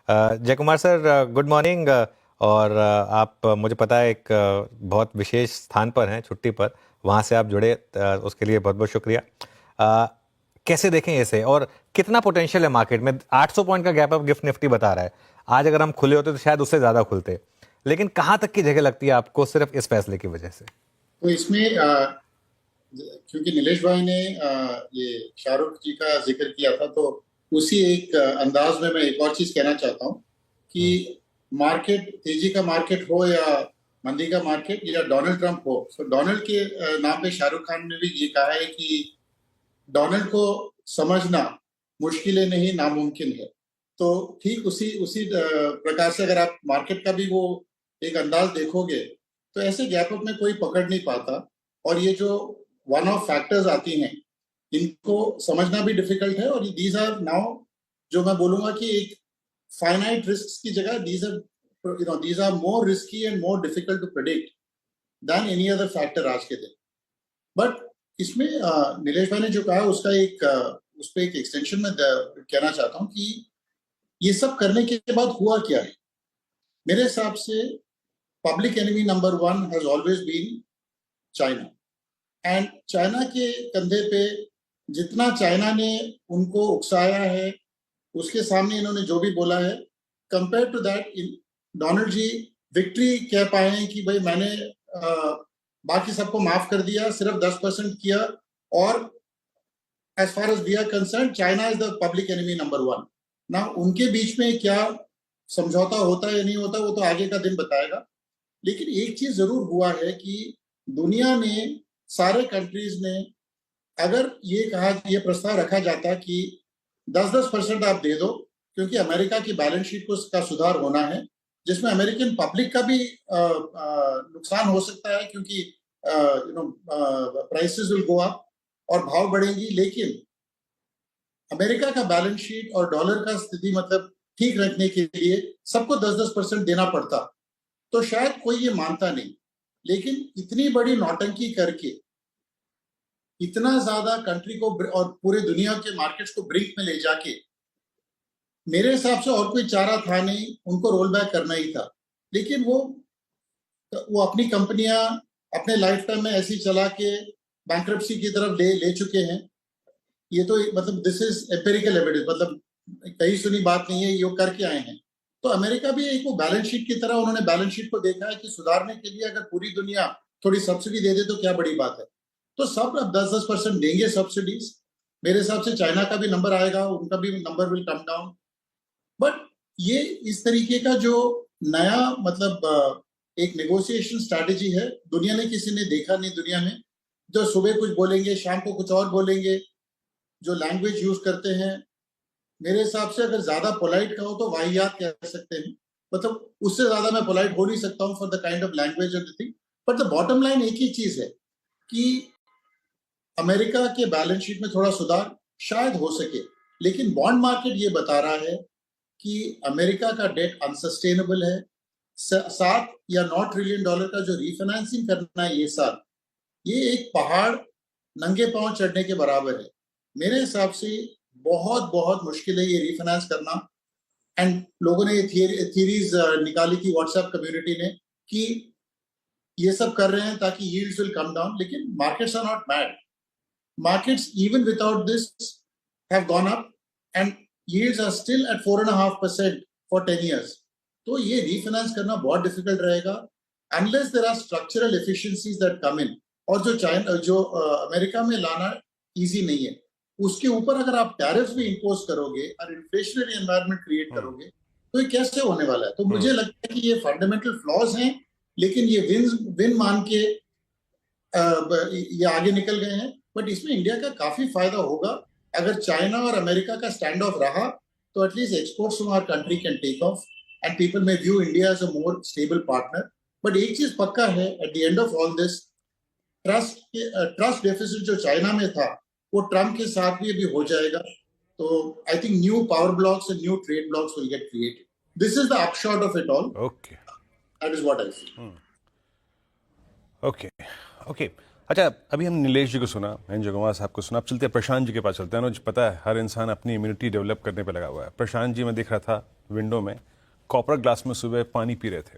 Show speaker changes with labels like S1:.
S1: जय Kumar sir, good morning. और आप मुझे पता है एक बहुत विशेष स्थान पर हैं, छुट्टी पर, वहाँ से आप जुड़े, उसके लिए बहुत बहुत शुक्रिया। अ, कैसे देखें इसे और कितना पोटेंशियल है मार्केट में? 800 पॉइंट का गैप अप गिफ्ट निफ्टी बता रहा है। आज अगर हम खुले होते तो शायद उससे ज़्यादा खुलते, लेकिन कहाँ तक की जगह लगती है आपको सिर्फ इस फैसले की वजह से?
S2: तो इसमें क्योंकि नीलेश भाई ने ये शाहरुख जी का जिक्र किया था, तो उसी एक अंदाज में मैं एक और चीज कहना चाहता हूँ कि मार्केट, तेजी का मार्केट हो या मंदी का मार्केट या डोनाल्ड ट्रंप हो, तो डोनाल्ड के नाम पे शाहरुख खान ने भी ये कहा है कि डोनाल्ड को समझना मुश्किल नहीं, नामुमकिन है। तो ठीक उसी उसी प्रकार से अगर आप मार्केट का भी वो एक अंदाज देखोगे, तो ऐसे गैप अप में कोई पकड़ नहीं पाता। और ये जो वन ऑफ फैक्टर्स आती हैं, इनको समझना भी डिफिकल्ट है। और दीज आर नाउ, जो मैं बोलूंगा कि एक फाइनाइट रिस्क की जगह these are more risky and more difficult to predict than any other factor आज के दिन। बट इसमें नीलेश भाई ने जो कहा उसका एक उस पर एक एक्सटेंशन में कहना चाहता हूँ कि ये सब करने के बाद हुआ क्या है। मेरे हिसाब से public enemy number 1 has always been China. And China के कंधे पे जितना चाइना ने उनको उकसाया है, उसके सामने इन्होंने जो भी बोला है, compare to that Donald ji victory कह पाए हैं कि भाई मैंने बाकी सबको माफ कर दिया, सिर्फ 10% किया। और as far as we are concerned, China is the public enemy number 1। ना उनके बीच में क्या समझौता होता है या नहीं होता, वो तो आगे का दिन बताएगा। लेकिन एक चीज जरूर हुआ है कि दुनिया ने, सारे कंट्रीज ने, अगर ये प्रस्ताव रखा जाता कि 10-10% आप दे दो, क्योंकि अमेरिका की बैलेंस शीट को का सुधार होना है, जिसमें अमेरिकन पब्लिक का भी नुकसान हो सकता है, क्योंकि प्राइसेस विल गो अप और भाव बढ़ेंगी। लेकिन अमेरिका का बैलेंस शीट और डॉलर का स्थिति मतलब ठीक रखने के लिए सबको 10-10% देना पड़ता, तो शायद कोई ये मानता नहीं। लेकिन इतनी बड़ी नौटंकी करके, इतना ज्यादा कंट्री को और पूरे दुनिया के मार्केट्स को ब्रिंक में ले जाके, मेरे हिसाब से और कोई चारा था नहीं, उनको रोल बैक करना ही था। लेकिन वो अपनी कंपनियां अपने लाइफ टाइम में ऐसी चला के बैंक्रप्सी की तरफ ले चुके हैं। ये तो मतलब दिस इज एम्पिरिकल एविडेंस, मतलब कहीं सुनी बात नहीं है, ये करके आए हैं। तो अमेरिका भी एक वो बैलेंस शीट की तरह, उन्होंने बैलेंस शीट को देखा है कि सुधारने के लिए अगर पूरी दुनिया थोड़ी सब्सिडी दे दे तो क्या बड़ी बात है। तो सब अब 10-10% देंगे सब्सिडीज। मेरे हिसाब से चाइना का भी नंबर आएगा, उनका भी number will come down. But ये इस तरीके का जो नया मतलब एक नेगोशिएशन स्ट्रैटेजी है, दुनिया ने किसी ने देखा नहीं दुनिया में। जो सुबह कुछ बोलेंगे, शाम को कुछ और बोलेंगे, जो लैंग्वेज यूज करते हैं, मेरे हिसाब से अगर ज्यादा पोलाइट कहो तो वाहियात कह सकते हैं। मतलब उससे ज्यादा मैं पोलाइट हो नहीं सकता हूँ for the kind of language and thing. But the bottom line एक ही चीज है कि अमेरिका के बैलेंस शीट में थोड़ा सुधार शायद हो सके। लेकिन बॉन्ड मार्केट ये बता रहा है कि अमेरिका का डेट अनसस्टेनेबल है। 7 या 9 ट्रिलियन डॉलर का जो रीफाइनेंसिंग करना है ये साल, ये एक पहाड़ नंगे पांव चढ़ने के बराबर है। मेरे हिसाब से बहुत बहुत मुश्किल है ये रीफाइनेंस करना। एंड लोगों ने ये थियरीज निकाली थी व्हाट्सएप कम्युनिटी ने कि ये सब कर रहे हैं ताकि यील्ड्स विल कम डाउन। लेकिन markets are not mad. Markets even without this have gone up and yields are still at 4.5% for 10 years। तो ये रीफाइनेंस करना बहुत डिफिकल्ट रहेगा unless there are structural efficiencies that come in. और जो America में लाना इजी नहीं है, उसके ऊपर अगर आप टैरिफ्स भी इंपोज करोगे और इन्फ्लेशनरी एनवायरनमेंट क्रिएट करोगे, तो ये कैसे होने वाला है। तो मुझे लगता है कि ये फंडामेंटल फ्लॉज हैं, लेकिन ये विन मान के ये आगे निकल गए हैं। बट इसमें इंडिया का काफी फायदा होगा। अगर चाइना और अमेरिका का स्टैंड ऑफ रहा, तो at least exports from our country can take off and people may view India as a more stable partner. But एक चीज पक्का है, at the end of all this, trust deficit जो China में था, वो ट्रम्प के साथ भी अभी हो जाएगा। तो I think new power blocks and new trade blocks will get created. This is the upshot of it all.
S1: Okay,
S2: that is what I feel.
S1: Okay, okay.
S3: अच्छा, अभी हम नीलेश जी को सुना, एन जगन्नाथ साहब को सुना, अब चलते हैं प्रशांत जी के पास चलते हैं। मुझे पता है हर इंसान अपनी इम्यूनिटी डेवलप करने पे लगा हुआ है। प्रशांत जी मैं देख रहा था विंडो में, कॉपर ग्लास में सुबह पानी पी रहे थे।